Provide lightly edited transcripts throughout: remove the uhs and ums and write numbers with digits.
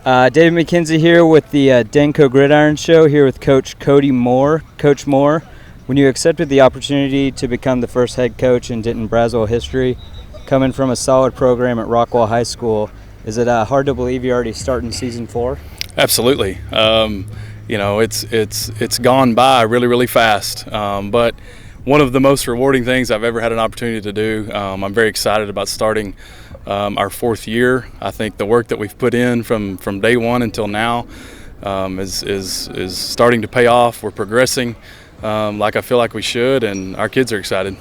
David McKenzie here with the DenCoGridiron show, here with Coach Cody Moore. Coach Moore, when you accepted the opportunity to become the first head coach in Denton Braswell history, coming from a solid program at Rockwall High School, is it hard to believe you're already starting season 4? Absolutely. It's gone by really, really fast. But one of the most rewarding things I've ever had an opportunity to do. I'm very excited about starting our 4th year. I think the work that we've put in from day one until now is starting to pay off. We're progressing like I feel like we should, and our kids are excited.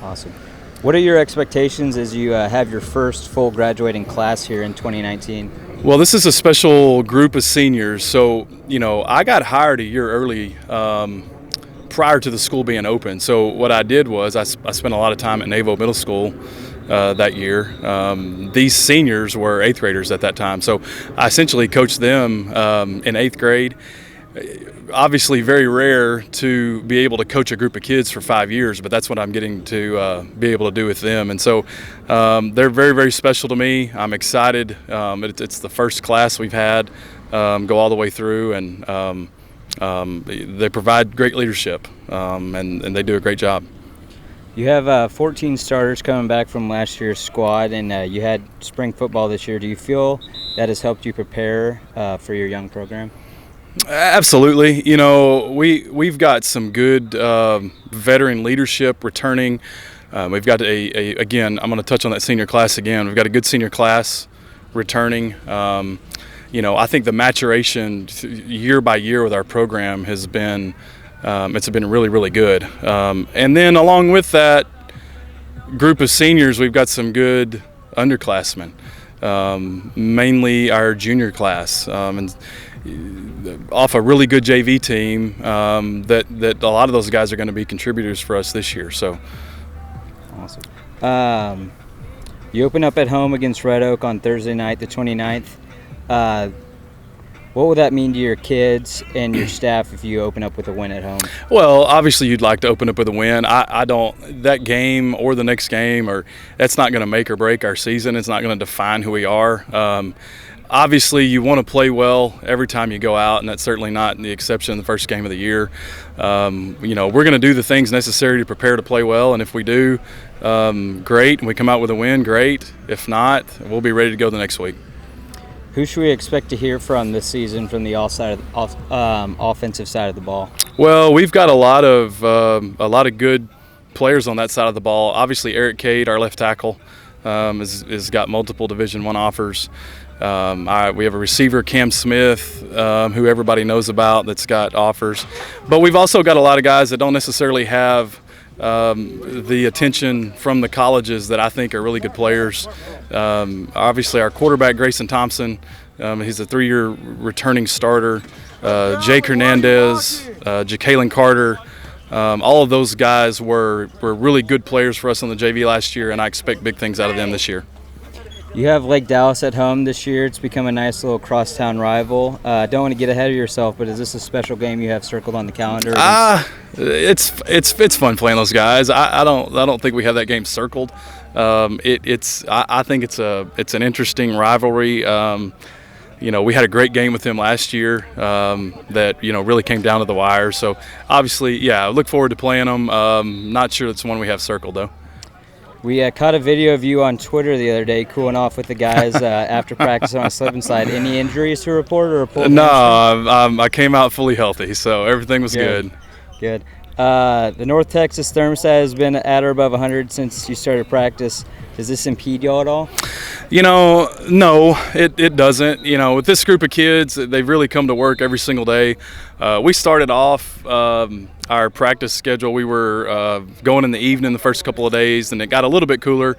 Awesome. What are your expectations as you have your first full graduating class here in 2019? Well, this is a special group of seniors. So, I got hired a year early prior to the school being open. So what I did was I spent a lot of time at Naval Middle School that year. These seniors were 8th graders at that time. So I essentially coached them in 8th grade. Obviously very rare to be able to coach a group of kids for 5 years, but that's what I'm getting to be able to do with them. And so they're very, very special to me. I'm excited. It's the first class we've had go all the way through, and they provide great leadership, and they do a great job. You have 14 starters coming back from last year's squad, and you had spring football this year. Do you feel that has helped you prepare for your young program? Absolutely. We've got some good veteran leadership returning. We've got again, I'm going to touch on that senior class again. We've got a good senior class returning. I think the maturation year by year with our program has been it's been really, really good. And then along with that group of seniors, we've got some good underclassmen, mainly our junior class, and off a really good JV team that a lot of those guys are going to be contributors for us this year. So awesome. You open up at home against Red Oak on Thursday night, the 29th. What would that mean to your kids and your staff if you open up with a win at home? Well, obviously you'd like to open up with a win. I don't, that game or the next game, that's not going to make or break our season. It's not going to define who we are. Obviously you want to play well every time you go out, and that's certainly not the exception in the first game of the year. We're going to do the things necessary to prepare to play well, and if we do, great, and we come out with a win, great. If not, we'll be ready to go the next week. Who should we expect to hear from this season from the offensive side of the ball? Well, we've got a lot of good players on that side of the ball. Obviously, Eric Cade, our left tackle, has got multiple Division I offers. We have a receiver, Cam Smith, who everybody knows about, that's got offers. But we've also got a lot of guys that don't necessarily have the attention from the colleges that I think are really good players. Obviously, our quarterback, Grayson Thompson, he's a 3-year returning starter. Jake Hernandez, Ja'Kalen Carter, all of those guys were really good players for us on the JV last year, and I expect big things out of them this year. You have Lake Dallas at home this year. It's become a nice little crosstown rival. Don't want to get ahead of yourself, but is this a special game you have circled on the calendar? It's fun playing those guys. I don't think we have that game circled. I think it's an interesting rivalry. We had a great game with them last year that really came down to the wire. So obviously, I look forward to playing them. Not sure it's one we have circled though. We caught a video of you on Twitter the other day cooling off with the guys after practice on a slip and slide. Any injuries to report or a pull? No, I came out fully healthy, so everything was good. Good. The North Texas thermostat has been at or above 100 since you started practice. Does this impede y'all at all? No, it doesn't. With this group of kids, they've really come to work every single day. We started off our practice schedule. We were going in the evening the first couple of days, and it got a little bit cooler.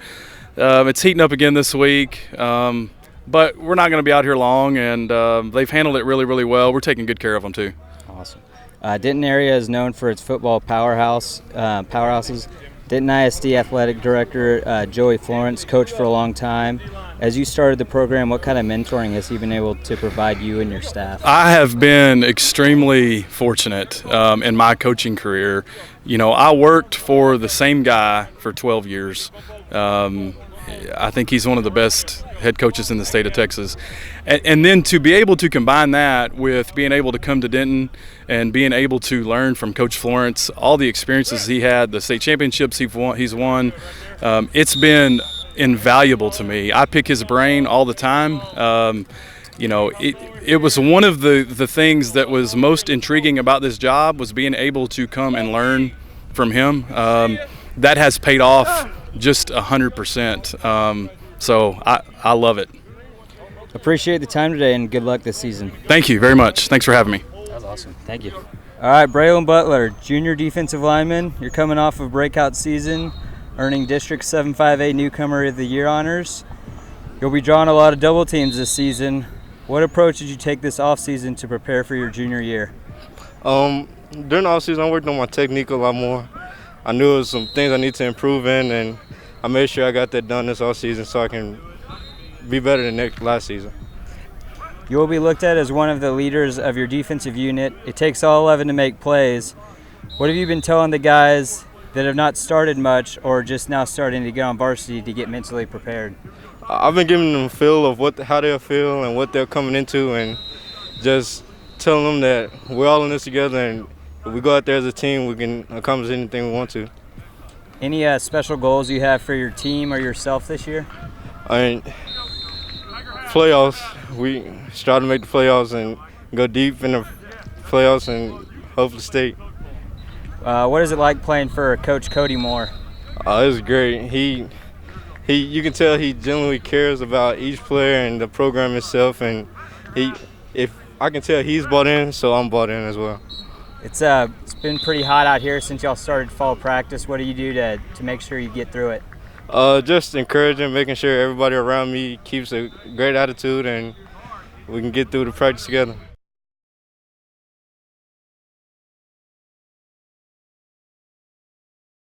It's heating up again this week, but we're not going to be out here long, and they've handled it really, really well. We're taking good care of them too. Awesome. Denton area is known for its football powerhouses. Denton ISD Athletic Director Joey Florence, coached for a long time. As you started the program, what kind of mentoring has he been able to provide you and your staff? I have been extremely fortunate in my coaching career. I worked for the same guy for 12 years. I think he's one of the best head coaches in the state of Texas. And then to be able to combine that with being able to come to Denton and being able to learn from Coach Florence, all the experiences he had, the state championships he's won, it's been invaluable to me. I pick his brain all the time. It was one of the things that was most intriguing about this job was being able to come and learn from him. That has paid off just 100%. So I love it. Appreciate the time today, and good luck this season. Thank you very much. Thanks for having me. That was awesome. Thank you. All right, Braylen Butler, junior defensive lineman. You're coming off a breakout season, earning District 7-5A Newcomer of the Year honors. You'll be drawing a lot of double teams this season. What approach did you take this offseason to prepare for your junior year? During the offseason, I worked on my technique a lot more. I knew there was some things I need to improve in, and I made sure I got that done this offseason so I can be better than last season. You will be looked at as one of the leaders of your defensive unit. It takes all 11 to make plays. What have you been telling the guys that have not started much or just now starting to get on varsity to get mentally prepared? I've been giving them a feel of how they'll feel and what they're coming into, and just telling them that we're all in this together, and if we go out there as a team, we can accomplish anything we want to. Any special goals you have for your team or yourself this year? I mean, playoffs. We strive to make the playoffs and go deep in the playoffs and hopefully state. What is it like playing for Coach Cody Moore? It was great. You can tell he genuinely cares about each player and the program itself, and if I can tell he's bought in, so I'm bought in as well. It's been pretty hot out here since y'all started fall practice. What do you do to make sure you get through it? Just encouraging, making sure everybody around me keeps a great attitude, and we can get through the practice together.